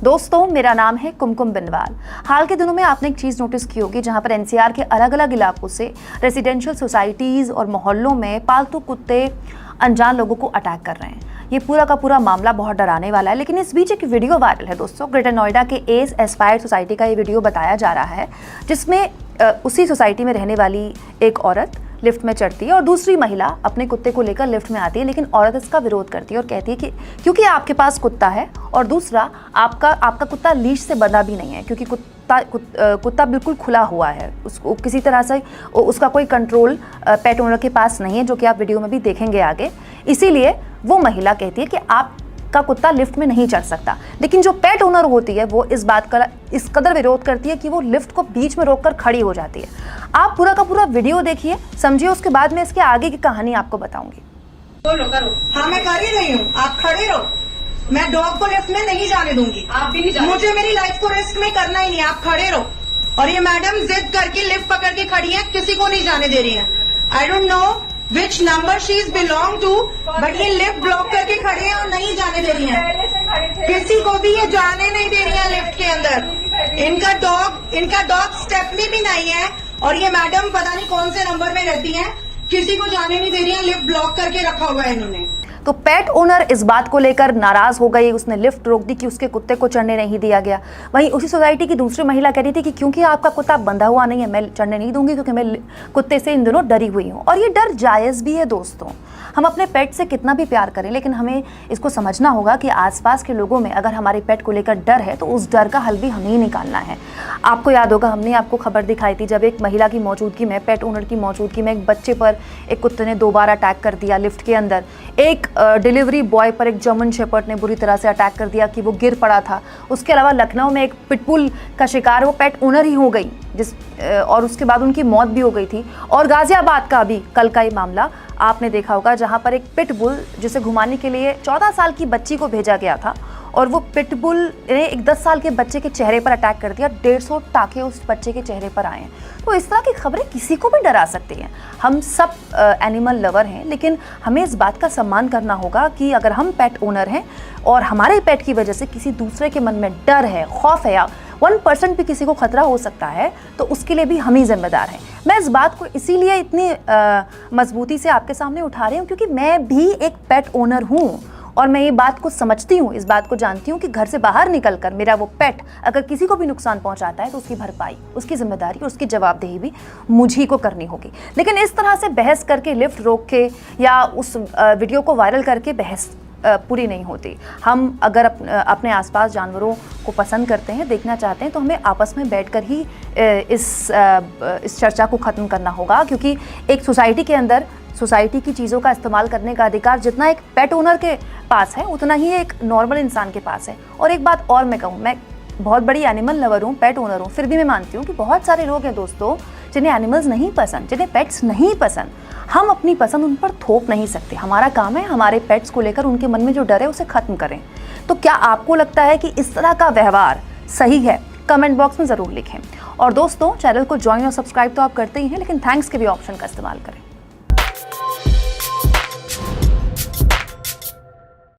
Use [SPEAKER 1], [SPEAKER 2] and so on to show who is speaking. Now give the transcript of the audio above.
[SPEAKER 1] दोस्तों, मेरा नाम है कुमकुम बिनवाल। हाल के दिनों में आपने एक चीज़ नोटिस की होगी, जहां पर एनसीआर के अलग अलग इलाकों से रेजिडेंशियल सोसाइटीज़ और मोहल्लों में पालतू कुत्ते अनजान लोगों को अटैक कर रहे हैं। ये पूरा का पूरा मामला बहुत डराने वाला है। लेकिन इस बीच एक वीडियो वायरल है दोस्तों। ग्रेटर नोएडा के एस एस्पायर सोसाइटी का ये वीडियो बताया जा रहा है, जिसमें उसी सोसाइटी में रहने वाली एक औरत लिफ्ट में चढ़ती है और दूसरी महिला अपने कुत्ते को लेकर लिफ्ट में आती है, लेकिन औरत इसका विरोध करती है और कहती है कि क्योंकि आपके पास कुत्ता है और दूसरा आपका कुत्ता लीश से बंधा भी नहीं है, क्योंकि कुत्ता बिल्कुल खुला हुआ है, उसको किसी तरह से उसका कोई कंट्रोल पेट ओनर के पास नहीं है, जो कि आप वीडियो में भी देखेंगे आगे। इसीलिए वो महिला कहती है कि आपका कुत्ता लिफ्ट में नहीं चढ़ सकता। लेकिन जो पेट ओनर होती है वो इस बात का इस कदर विरोध करती है कि वो लिफ्ट को बीच में रोककर खड़ी हो जाती है। आप पूरा का पूरा वीडियो देखिए, समझिए, उसके बाद मैं इसके आगे की कहानी आपको बताऊंगी।
[SPEAKER 2] बोलो करो। हाँ, मैं कर ही रही हूँ, आप खड़े रहो। मैं डॉग को लिफ्ट में नहीं जाने दूंगी। आप भी नहीं जाने। मुझे मेरी लाइफ को रिस्क में करना ही नहीं, आप खड़े रहो। और ये मैडम जिद करके लिफ्ट पकड़ के खड़ी है, किसी को नहीं जाने दे रही है। I don't know which number she is belong to, but ये लिफ्ट ब्लॉक करके खड़े हैं और नहीं जाने दे रही है। किसी को भी ये जाने नहीं दे रही है लिफ्ट के अंदर। इनका डॉग स्टेप में भी नहीं है और ये मैडम पता नहीं कौन से नंबर में रहती है, किसी को जाने नहीं दे रही है। लिफ्ट ब्लॉक करके रखा हुआ है इन्होंने।
[SPEAKER 1] तो पेट ओनर इस बात को लेकर नाराज हो गई, उसने लिफ्ट रोक दी कि उसके कुत्ते को चढ़ने नहीं दिया गया। वहीं उसी सोसाइटी की दूसरी महिला कह रही थी कि क्योंकि आपका कुत्ता बंधा हुआ नहीं है, मैं चढ़ने नहीं दूंगी, क्योंकि मैं कुत्ते से इन दिनों डरी हुई हूँ। और ये डर जायज़ भी है दोस्तों। हम अपने पेट से कितना भी प्यार करें, लेकिन हमें इसको समझना होगा कि आसपास के लोगों में अगर हमारे पेट को लेकर डर है तो उस डर का हल भी हमें ही निकालना है। आपको याद होगा, हमने आपको खबर दिखाई थी जब एक महिला की मौजूदगी में, पेट ओनर की मौजूदगी में, एक बच्चे पर एक कुत्ते ने 2 बार अटैक कर दिया लिफ्ट के अंदर। एक डिलीवरी बॉय पर एक जर्मन शेपर्ड ने बुरी तरह से अटैक कर दिया कि वो गिर पड़ा था। उसके अलावा लखनऊ में एक पिटबुल का शिकार वो पेट ओनर ही हो गई, और उसके बाद उनकी मौत भी हो गई थी। और गाजियाबाद का भी कल का ही मामला आपने देखा होगा, जहां पर एक पिटबुल जिसे घुमाने के लिए 14 साल की बच्ची को भेजा गया था और वो पिटबुल ने एक 10 साल के बच्चे के चेहरे पर अटैक कर दिया। 150 टाके उस बच्चे के चेहरे पर आए हैं। तो इस तरह की खबरें किसी को भी डरा सकती हैं। हम सब एनिमल लवर हैं, लेकिन हमें इस बात का सम्मान करना होगा कि अगर हम पेट ओनर हैं और हमारे पेट की वजह से किसी दूसरे के मन में डर है, खौफ है, या 1% भी किसी को खतरा हो सकता है, तो उसके लिए भी हम ही जिम्मेदार हैं। मैं इस बात को इसीलिए इतनी मजबूती से आपके सामने उठा रही हूँ क्योंकि मैं भी एक पेट ओनर हूँ और मैं ये बात को समझती हूँ, इस बात को जानती हूँ कि घर से बाहर निकलकर मेरा वो पेट अगर किसी को भी नुकसान पहुँचाता है तो उसकी भरपाई, उसकी जिम्मेदारी और उसकी जवाबदेही भी मुझी को करनी होगी। लेकिन इस तरह से बहस करके, लिफ्ट रोक के या उस वीडियो को वायरल करके बहस पूरी नहीं होती। हम अगर अपने आसपास जानवरों को पसंद करते हैं, देखना चाहते हैं, तो हमें आपस में बैठकर ही इस चर्चा को ख़त्म करना होगा, क्योंकि एक सोसाइटी के अंदर सोसाइटी की चीज़ों का इस्तेमाल करने का अधिकार जितना एक पेट ओनर के पास है, उतना ही एक नॉर्मल इंसान के पास है। और एक बात और मैं कहूँ, मैं बहुत बड़ी एनिमल लवर हूँ, पेट ओनर हूँ, फिर भी मैं मानती हूँ कि बहुत सारे लोग हैं दोस्तों जिन्हें एनिमल्स नहीं पसंद, जिन्हें पेट्स नहीं पसंद। हम अपनी पसंद उन पर थोप नहीं सकते। हमारा काम है हमारे पेट्स को लेकर उनके मन में जो डर है उसे ख़त्म करें। तो क्या आपको लगता है कि इस तरह का व्यवहार सही है? कमेंट बॉक्स में ज़रूर लिखें। और दोस्तों, चैनल को ज्वाइन और सब्सक्राइब तो आप करते ही हैं, लेकिन थैंक्स के भी ऑप्शन का इस्तेमाल करें।